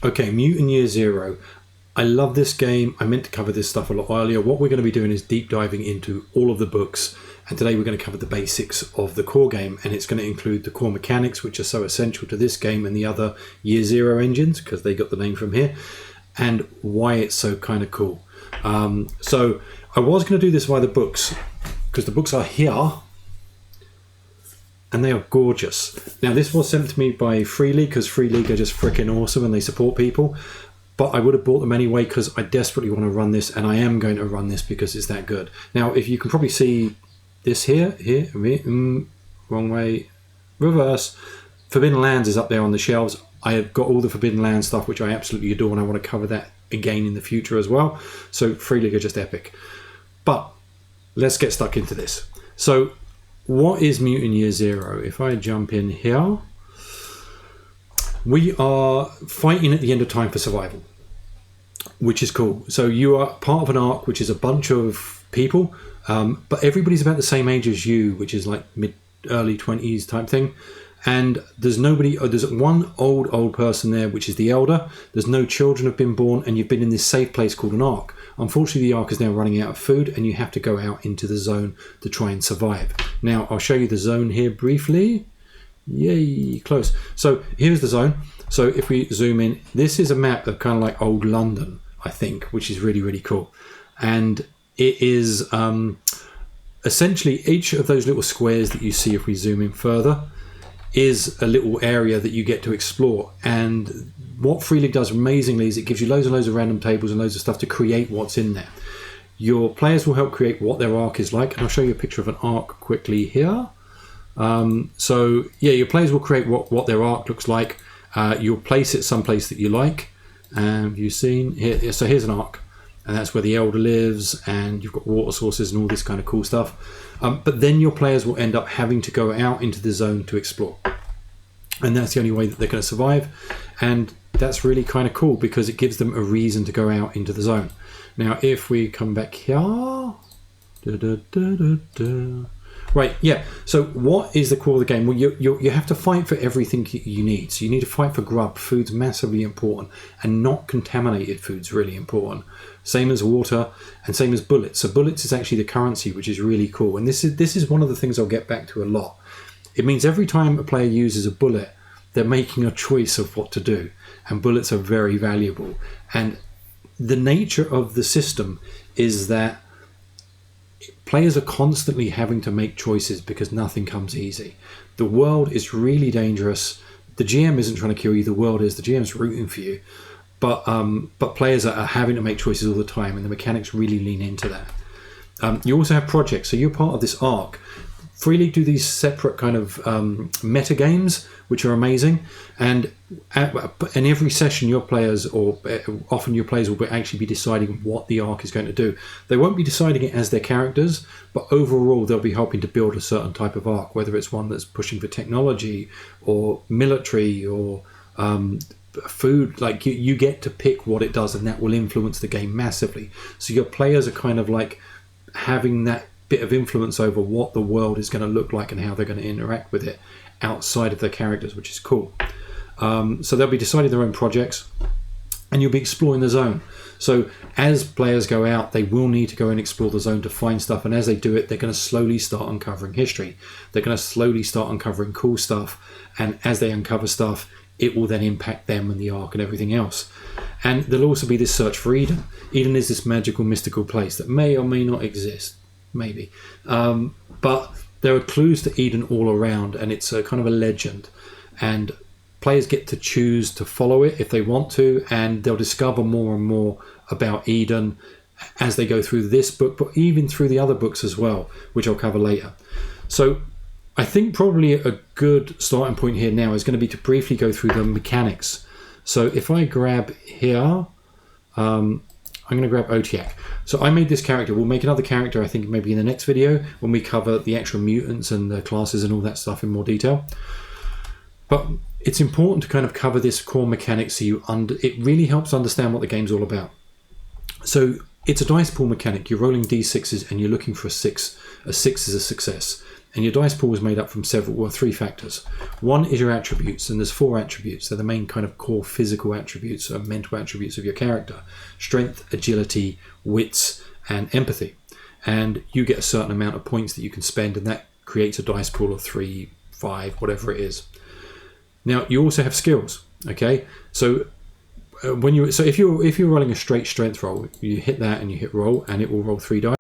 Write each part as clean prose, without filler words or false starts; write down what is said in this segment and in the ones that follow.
Okay, Mutant Year Zero. I love this game. I meant to cover this stuff a lot earlier. What we're going to be doing is deep diving into all of the books. And today we're going to cover the basics of the core game. And it's going to include the core mechanics, which are so essential to this game and the other Year Zero engines, because they got the name from here, and why it's so kind of cool. So I was going to do this via the books, because the books are here. And they are gorgeous. Now, this was sent to me by Free League, because Free League are just freaking awesome and they support people. But I would have bought them anyway because I desperately want to run this, and I am going to run this because it's that good. Now, if you can probably see this here, wrong way, reverse. Forbidden Lands is up there on the shelves. I have got all the Forbidden Lands stuff, which I absolutely adore, and I want to cover that again in the future as well. So Free League are just epic. But let's get stuck into this. So what is Mutant Year Zero? If I jump in here, we are fighting at the end of time for survival, which is cool. So you are part of an arc, which is a bunch of people, but everybody's about the same age as you, which is like early 20s type thing. And there's nobody, there's one old person there, which is the elder. There's no children have been born, and you've been in this safe place called an ark. Unfortunately, the ark is now running out of food, and you have to go out into the zone to try and survive. Now, I'll show you the zone here briefly. Yay, close. So here's the zone. So if we zoom in, this is a map of kind of like old London, I think, which is really, really cool. And it is essentially each of those little squares that you see, if we zoom in further, is a little area that you get to explore. And what Free League does amazingly is it gives you loads and loads of random tables and loads of stuff to create what's in there. Your players will help create what their arc is like, and I'll show you a picture of an arc quickly here. So yeah, your players will create what their arc looks like. You'll place it someplace that you like. You've seen here, so here's an arc, and that's where the elder lives, and you've got water sources and all this kind of cool stuff. But then your players will end up having to go out into the zone to explore, and that's the only way that they're going to survive. And that's really kind of cool because it gives them a reason to go out into the zone. Now, if we come back here, right, yeah. So what is the core of the game? Well, you have to fight for everything you need. So you need to fight for grub. Food's massively important, and not contaminated food's really important. Same as water, and same as bullets. So bullets is actually the currency, which is really cool. And this is one of the things I'll get back to a lot. It means every time a player uses a bullet, they're making a choice of what to do, and bullets are very valuable. And the nature of the system is that players are constantly having to make choices because nothing comes easy. The world is really dangerous. The GM isn't trying to kill you, the world is. The GM's rooting for you. But players are having to make choices all the time, and the mechanics really lean into that. You also have projects, so you're part of this arc. Free League do these separate kind of meta games, which are amazing. And in every session, your players, or often your players, will actually be deciding what the arc is going to do. They won't be deciding it as their characters, but overall, they'll be helping to build a certain type of arc, whether it's one that's pushing for technology or military or food. Like you get to pick what it does, and that will influence the game massively. So your players are kind of like having that bit of influence over what the world is going to look like and how they're going to interact with it outside of their characters, which is cool. So they'll be deciding their own projects, and you'll be exploring the zone. So as players go out, they will need to go and explore the zone to find stuff, and as they do it, they're going to slowly start uncovering history. They're going to slowly start uncovering cool stuff, and as they uncover stuff, it will then impact them and the arc and everything else. And there'll also be this search for Eden. Eden is this magical, mystical place that may or may not exist. Maybe, but there are clues to Eden all around, and it's a kind of a legend, and players get to choose to follow it if they want to, and they'll discover more and more about Eden as they go through this book, but even through the other books as well, which I'll cover later. So I think probably a good starting point here now is going to be to briefly go through the mechanics. So if I grab here, I'm going to grab Otiak. So I made this character. We'll make another character, I think, maybe in the next video when we cover the actual mutants and the classes and all that stuff in more detail. But it's important to kind of cover this core mechanic so it really helps understand what the game's all about. So it's a dice pool mechanic. You're rolling d6s and you're looking for a 6. A 6 is a success. And your dice pool is made up from three factors. One is your attributes, and there's 4 attributes. They're the main kind of core physical attributes or mental attributes of your character: strength, agility, wits, and empathy. And you get a certain amount of points that you can spend, and that creates a dice pool of 3, 5, whatever it is. Now you also have skills. Okay, so if you're rolling a straight strength roll, you hit that and you hit roll, and it will roll 3 dice.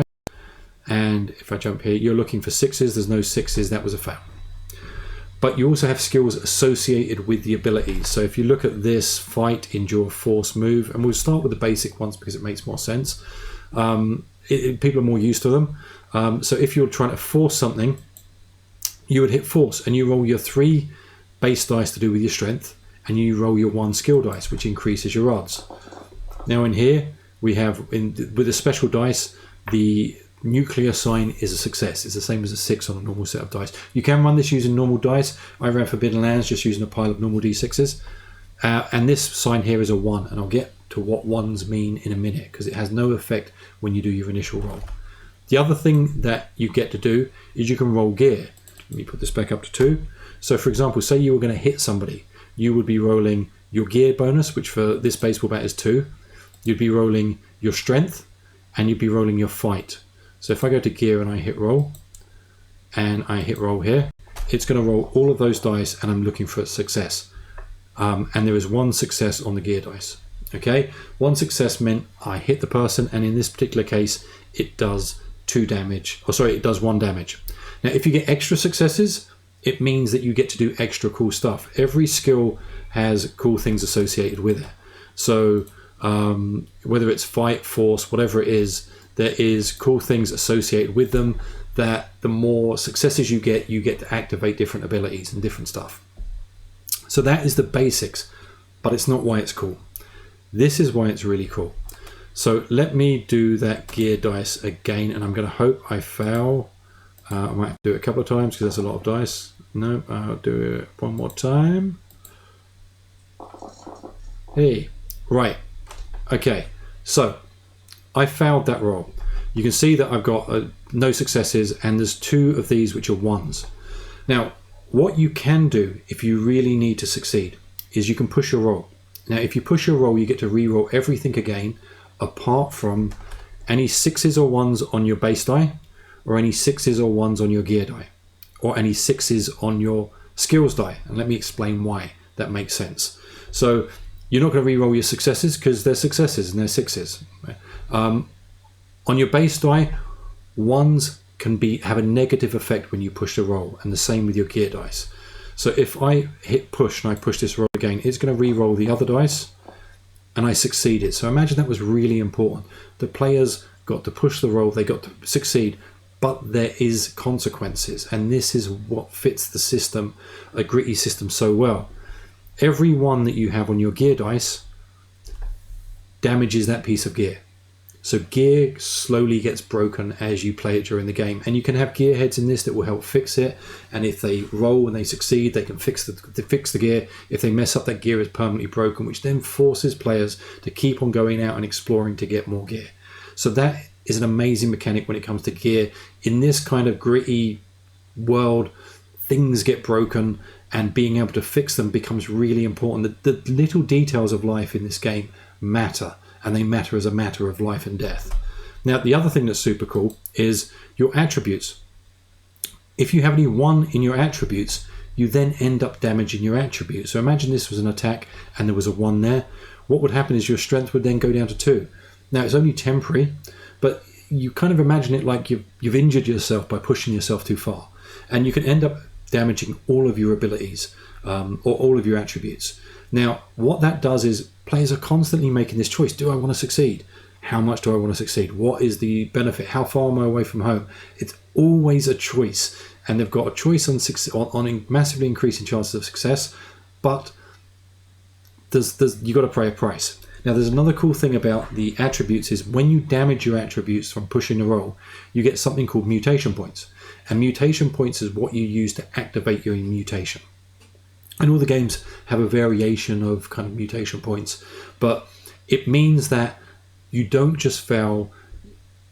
And if I jump here, you're looking for 6s. There's no 6s. That was a fail. But you also have skills associated with the abilities. So if you look at this: fight, endure, force, move, and we'll start with the basic ones because it makes more sense. People are more used to them. So if you're trying to force something, you would hit force, and you roll your 3 base dice to do with your strength, and you roll your 1 skill dice, which increases your odds. Now in here we have, with a special dice, the nuclear sign is a success. It's the same as a 6 on a normal set of dice. You can run this using normal dice. I ran Forbidden Lands just using a pile of normal d6s, and this sign here is a 1, and I'll get to what 1s mean in a minute because it has no effect when you do your initial roll. The other thing that you get to do is you can roll gear. Let me put this back up to 2. So for example, say you were going to hit somebody, you would be rolling your gear bonus, which for this baseball bat is 2. You'd be rolling your strength, and you'd be rolling your fight. So if I go to gear and I hit roll, and I hit roll here, it's going to roll all of those dice, and I'm looking for a success. And there is 1 success on the gear dice. Okay, 1 success meant I hit the person, and in this particular case, it does 2 damage. It does 1 damage. Now, if you get extra successes, it means that you get to do extra cool stuff. Every skill has cool things associated with it. So whether it's fight, force, whatever it is, there is cool things associated with them that the more successes you get to activate different abilities and different stuff. So that is the basics, but it's not why it's cool. This is why it's really cool. So let me do that gear dice again, and I'm going to hope I fail. I might have to do it a couple of times because that's a lot of dice. No, I'll do it one more time. Hey, right. Okay, so I failed that roll. You can see that I've got no successes, and there's 2 of these which are 1s. Now, what you can do if you really need to succeed is you can push your roll. Now, if you push your roll, you get to re-roll everything again, apart from any 6s or 1s on your base die, or any 6s or 1s on your gear die, or any 6s on your skills die. And let me explain why that makes sense. So you're not going to re-roll your successes because they're successes and they're 6s. On your base die, 1s can have a negative effect when you push the roll, and the same with your gear dice. So if I hit push and I push this roll again, it's going to re-roll the other dice, and I succeeded. So imagine that was really important. The players got to push the roll, they got to succeed, but there is consequences, and this is what fits the system, a gritty system, so well. Every 1 that you have on your gear dice damages that piece of gear. So gear slowly gets broken as you play it during the game, and you can have gear heads in this that will help fix it, and if they roll and they succeed, they can fix the gear. If they mess up, that gear is permanently broken, which then forces players to keep on going out and exploring to get more gear. So that is an amazing mechanic when it comes to gear. In this kind of gritty world, things get broken, and being able to fix them becomes really important. The little details of life in this game matter, and they matter as a matter of life and death. Now, the other thing that's super cool is your attributes. If you have any 1 in your attributes, you then end up damaging your attribute. So imagine this was an attack and there was a 1 there. What would happen is your strength would then go down to 2. Now, it's only temporary, but you kind of imagine it like you've injured yourself by pushing yourself too far, and you can end up damaging all of your abilities or all of your attributes. Now, what that does is players are constantly making this choice. Do I want to succeed? How much do I want to succeed? What is the benefit? How far am I away from home? It's always a choice, and they've got a choice on massively increasing chances of success, but you've got to pay a price. Now, there's another cool thing about the attributes is when you damage your attributes from pushing a roll, you get something called mutation points. And mutation points is what you use to activate your mutation. And all the games have a variation of kind of mutation points, but it means that you don't just fail,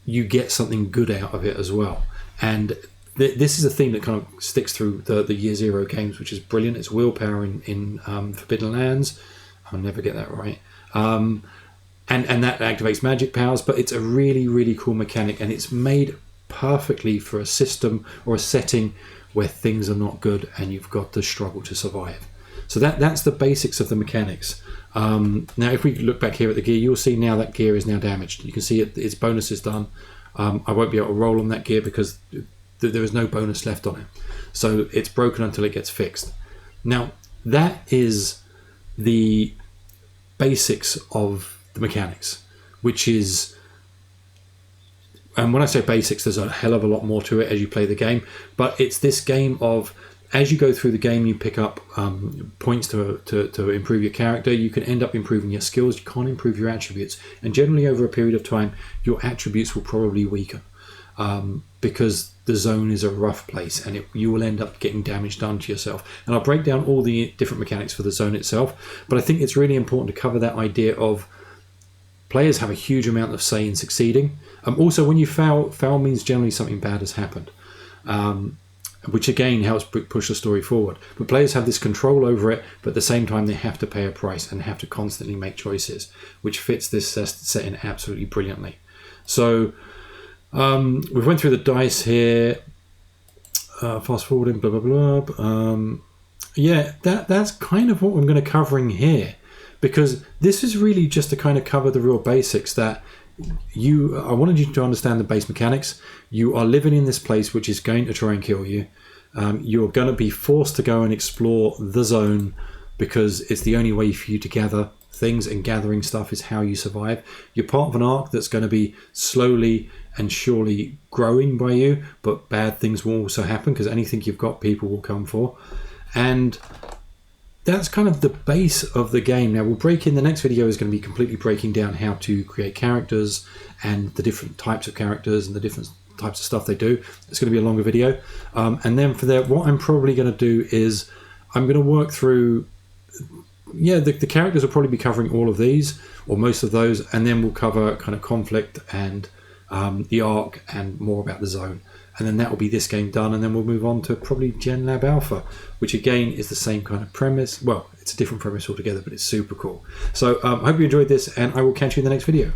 you get something good out of it as well. And this is a theme that kind of sticks through the Year Zero games, which is brilliant. It's willpower in Forbidden Lands. I'll never get that right. And that activates magic powers, but it's a really, really cool mechanic, and it's made perfectly for a system or a setting where things are not good and you've got to struggle to survive. So that's the basics of the mechanics. Now, if we look back here at the gear, you'll see now that gear is now damaged. You can see its bonus is done. I won't be able to roll on that gear because there is no bonus left on it. So it's broken until it gets fixed. Now, that is the basics of the mechanics, which is, and when I say basics, there's a hell of a lot more to it as you play the game, but it's this game of, as you go through the game, you pick up points to improve your character. You can end up improving your skills. You can't improve your attributes. And generally over a period of time, your attributes will probably weaken because the zone is a rough place and you will end up getting damage done to yourself. And I'll break down all the different mechanics for the zone itself. But I think it's really important to cover that idea of players have a huge amount of say in succeeding. Also, when you foul means generally something bad has happened. Which again helps push the story forward. But players have this control over it, but at the same time they have to pay a price and have to constantly make choices, which fits this setting absolutely brilliantly. So we've went through the dice here, fast forwarding, blah, blah, blah. Yeah, that's kind of what I'm going to cover in here, because this is really just to kind of cover the real basics that I wanted you to understand the base mechanics. You are living in this place which is going to try and kill you. You're going to be forced to go and explore the zone because it's the only way for you to gather things, and gathering stuff is how you survive. You're part of an arc that's going to be slowly and surely growing by you, but bad things will also happen because anything you've got, people will come for. And that's kind of the base of the game. Now, we'll break in, the next video is going to be completely breaking down how to create characters and the different types of characters and the different types of stuff they do. It's going to be a longer video. And then for that, what I'm probably going to do is I'm going to work through, the characters will probably be covering all of these or most of those, and then we'll cover kind of conflict and the arc and more about the zone. And then that will be this game done, and then we'll move on to probably Gen Lab Alpha, which again is the same kind of premise. Well, it's a different premise altogether, but it's super cool. So I hope you enjoyed this, and I will catch you in the next video.